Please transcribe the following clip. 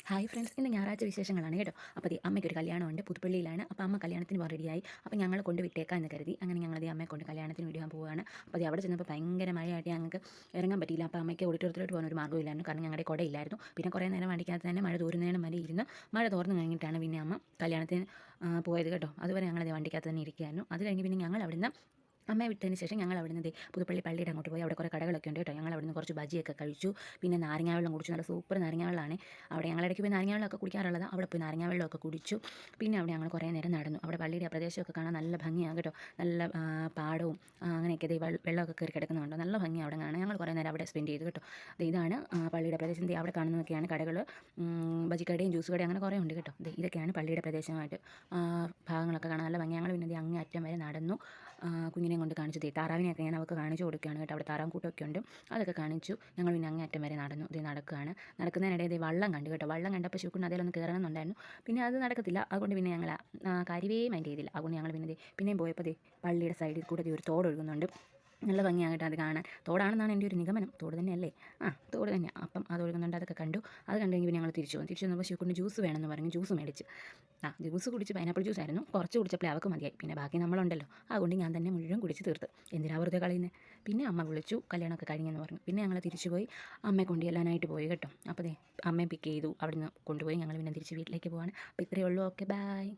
Hi friends, ഇന്ന് ഞായറാഴ്ച വിശേഷങ്ങളാണ് കേട്ടോ. അപ്പോൾ അമ്മയ്ക്കൊരു കല്യാണമുണ്ട്, പുതുപ്പള്ളിയിലാണ്. അപ്പോൾ അമ്മ കല്യാണത്തിന് പോകാൻ റെഡിയായി. അപ്പോൾ ഞങ്ങൾ കൊണ്ട് വിട്ടേക്കാം എന്ന് കരുതി. അങ്ങനെ ഞങ്ങൾ അമ്മയെ കൊണ്ട് കല്യാണത്തിന് വിടാൻ പോവുകയാണ്. അപ്പോൾ അവിടെ ചെന്നപ്പോൾ ഭയങ്കര മഴയായിട്ട് ഞങ്ങൾക്ക് ഇറങ്ങാൻ പറ്റിയില്ല. അപ്പോൾ അമ്മയ്ക്ക് ഓഡിറ്റോറിയത്തിലോട്ട് പോകാൻ ഒരു മാർഗ്ഗമില്ലായിരുന്നു, കാരണം ഞങ്ങളുടെ കുടയില്ലായിരുന്നു. പിന്നെ കുറേ നേരം വണ്ടിക്കകത്ത് തന്നെ മഴ തോരുന്നതിനും വരെ ഇരുന്ന് മഴ തോർന്ന് കഴിഞ്ഞിട്ടാണ് പിന്നെ അമ്മ കല്യാണത്തിന് പോയത് കേട്ടോ. അതുവരെ ഞങ്ങളത് വണ്ടിക്കകത്ത് തന്നെ ഇരിക്കുകയായിരുന്നു. അത് കഴിഞ്ഞ് പിന്നെ ഞങ്ങൾ അവിടുന്ന് അമ്മയെ വിട്ടതിന് ശേഷം ഞങ്ങൾ അവിടുന്ന് പുതുപ്പള്ളി പള്ളിയുടെ അങ്ങോട്ട് പോയി. അവിടെ കുറേ കടകളൊക്കെ ഉണ്ട് കേട്ടോ. ഞങ്ങൾ അവിടുന്ന് കുറച്ച് ബജിയൊക്കെ കഴിച്ചു. പിന്നെ നാരങ്ങാ വെള്ളം കുടിച്ചു. നല്ല സൂപ്പർ നാരങ്ങാ വെള്ളമാണ്. അവിടെ ഞങ്ങളിടയ്ക്ക് പോയി നാരങ്ങാ വെള്ളമൊക്കെ കുടിക്കാറുള്ളത്. അവിടെ പോയി നാരങ്ങാ വെള്ളമൊക്കെ കുടിച്ചു. പിന്നെ അവിടെ ഞങ്ങൾ കുറേ നേരം നടന്നു. അവിടെ പള്ളിയുടെ ആ പ്രദേശമൊക്കെ കാണാൻ നല്ല ഭംഗിയാണ് കേട്ടോ. നല്ല പാടവും അങ്ങനെയൊക്കെ വെള്ളമൊക്കെ കയറി കിടക്കുന്നുണ്ടോ, നല്ല ഭംഗിയാണ് അവിടെ കാണാൻ. ഞങ്ങൾ കുറേ നേരം അവിടെ സ്പെൻഡ് ചെയ്തു കേട്ടോ. ഇതാണ് പള്ളിയുടെ പ്രദേശം. അവിടെ കാണുന്നതൊക്കെയാണ് കടകൾ, ബജിക്കടയും ജ്യൂസ് കടയും അങ്ങനെ കുറേ ഉണ്ട് കേട്ടോ. ഇതൊക്കെയാണ് പള്ളിയുടെ പ്രദേശമായിട്ട് ഭാഗങ്ങളൊക്കെ കാണാൻ നല്ല ഭംഗി. ഞങ്ങൾ പിന്നെ അങ്ങേ അറ്റം വരെ നടന്നു. കുഞ്ഞിനെ കൊണ്ട് കാണിച്ചു. താറാവിനെയൊക്കെ ഞാൻ അവൾക്ക് കാണിച്ചു കൊടുക്കുകയാണ് കേട്ടോ. അവിടെ താറാൻകൂട്ടമൊക്കെ ഉണ്ട്, അതൊക്കെ കാണിച്ചു. ഞങ്ങൾ പിന്നെ അങ്ങേ അറ്റം വരെ നടന്നു. നടക്കുകയാണ്. നടക്കുന്നതിനിടയിൽ വള്ളം കണ്ടു കേട്ടോ. വള്ളം കണ്ടപ്പോൾ ശിവക്കുണ്ട് അതിലൊന്ന് കയറണമെന്നുണ്ടായിരുന്നു. പിന്നെ അത് നടക്കത്തില്ല. അതുകൊണ്ട് പിന്നെ ഞങ്ങൾ കാര്യവേ മൈൻഡ് ചെയ്തില്ല. അതുകൊണ്ട് ഞങ്ങൾ പിന്നെയും പോയപ്പോൾ പള്ളിയുടെ സൈഡിൽ കൂടെ ഒരു തോട് ഒഴുകുന്നുണ്ട്. നല്ല ഭംഗിയാകട്ടെ അത് കാണാൻ. തോടാണെന്നാണ് എൻ്റെ ഒരു നിഗമനം. തോട് തന്നെയല്ലേ? തോട് തന്നെയാണ്. അപ്പം അത് ഒഴുകുന്നുണ്ട്, അതൊക്കെ കണ്ടു. അത് കണ്ടെങ്കിൽ പിന്നെ ഞങ്ങൾ തിരിച്ചു വന്നപ്പോൾ ശിവക്കുണ്ട് ജ്യൂസ് വേണമെന്ന് പറഞ്ഞു. ജ്യൂസ് മേടിച്ച് ജ്യൂസ് കുടിച്ച് പൈനാപ്പിൾ ജ്യൂസ് ആയിരുന്നു. കുറച്ച് കുടിച്ചപ്പോൾ അവൾക്ക് മതിയായി. പിന്നെ ബാക്കി നമ്മളുണ്ടല്ലോ, അതുകൊണ്ട് ഞാൻ തന്നെ മുഴുവൻ കുടിച്ച് തീർത്ത്. എന്തിനാ വെറുതെ കളയുന്നത്? പിന്നെ അമ്മ വിളിച്ചു, കല്യാണമൊക്കെ കഴിഞ്ഞെന്ന് പറഞ്ഞു. പിന്നെ ഞങ്ങൾ തിരിച്ചു പോയി അമ്മയെ കൊണ്ടുചെല്ലാനായിട്ട് പോയി കേട്ടോ. അപ്പോൾ അമ്മയെ പിക്ക് ചെയ്തു, അവിടുന്ന് കൊണ്ടുപോയി. ഞങ്ങൾ പിന്നെ തിരിച്ച് വീട്ടിലേക്ക് പോവാണ്. അപ്പോൾ ഇത്രയേ ഉള്ളൂ. Okay, by.